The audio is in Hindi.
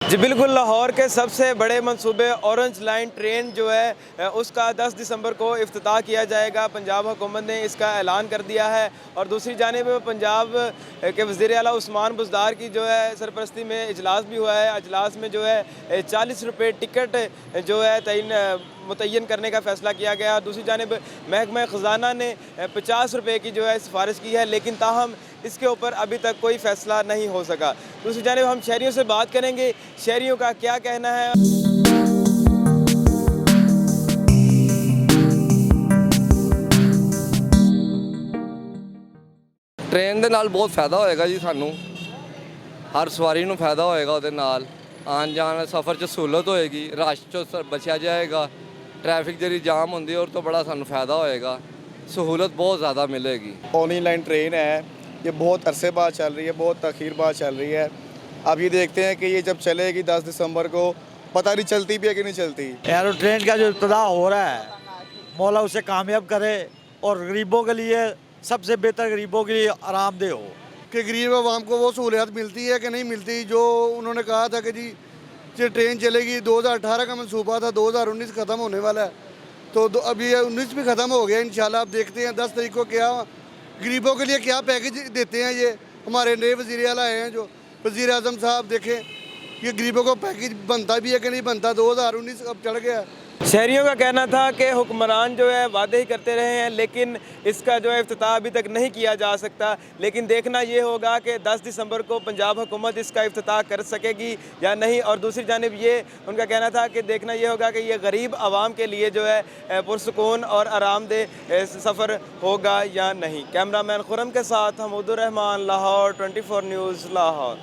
जी बिल्कुल, लाहौर के सबसे बड़े मंसूबे ऑरेंज लाइन ट्रेन जो है उसका 10 दिसंबर को इफ्तिताह किया जाएगा। पंजाब हुकूमत ने इसका ऐलान कर दिया है और दूसरी जानिब पंजाब के वज़ीर आला उस्मान बुज़दार की जो है सरपरस्ती में इजलास भी हुआ है। इजलास में जो है 40 रुपये टिकट जो है मुतय्यन करने का फ़ैसला किया गया। दूसरी जानिब महकमा ख़ज़ाना ने 50 रुपये की जो है सिफारिश की है, लेकिन ताहम इसके ऊपर अभी तक कोई फ़ैसला नहीं हो सका। दूसरी जानिब हम शहरियों से बात करेंगे, शहरियों का क्या कहना है। ट्रेन ਦੇ ਨਾਲ ਬਹੁਤ ਫਾਇਦਾ ਹੋਏਗਾ ਜੀ ਸਾਨੂੰ ਹਰ ਸਵਾਰੀ ਨੂੰ ਫਾਇਦਾ ਹੋਏਗਾ ਉਹਦੇ ਨਾਲ ਆਉਣ ਜਾਣ ਸਫ਼ਰ 'ਚ ਸਹੂਲਤ ਹੋਏਗੀ ਰਸ਼ 'ਚੋਂ ਬਚਿਆ ਜਾਏਗਾ ट्रैफिक ਜਿਹੜੀ जाम ਹੁੰਦੀ है और तो बड़ा ਸਾਨੂੰ फ़ायदा होएगा सहूलत बहुत ज़्यादा मिलेगी। ऑरेंज लाइन ट्रेन है, ये बहुत अरसे बाद चल रही है, बहुत तखीर बाद चल रही है। अब ये देखते हैं कि ये जब चलेगी 10 दिसंबर को, पता नहीं चलती भी है कि नहीं चलती। एरो ट्रेन का जो इब्तिदा हो रहा है, मौला उसे कामयाब करे और गरीबों के लिए सबसे बेहतर गरीबों के लिए आरामदेह हो कि गरीब आवाम को वो सहूलियत मिलती है कि नहीं मिलती। जो उन्होंने कहा था कि जी ये ट्रेन चलेगी, 2018 का मनसूबा था, 2019 ख़त्म होने वाला है, तो अभी 19 भी ख़त्म हो गया इंशाल्लाह। अब देखते हैं 10 तारीख को क्या गरीबों के लिए क्या पैकेज देते हैं। ये हमारे नए वज़ीर आला आए हैं जो वज़ीर आज़म साहब, देखें कि गरीबों को पैकेज बनता भी है कि नहीं बनता। 2019 अब चढ़ गया। शहरियों का कहना था कि हुक्मरान जो है वादे ही करते रहे हैं, लेकिन इसका जो है इफ्तिताह अभी तक नहीं किया जा सकता। लेकिन देखना ये होगा कि 10 दिसंबर को पंजाब हुकूमत इसका इफ्तिताह कर सकेगी या नहीं। और दूसरी जानिब ये उनका कहना था कि देखना ये होगा कि ये गरीब आवाम के लिए जो है पुरसुकून और आरामदेह सफ़र होगा या नहीं। कैमरामैन खुरम के साथ हमूदुर रहमान, लाहौर 24 न्यूज़, लाहौर।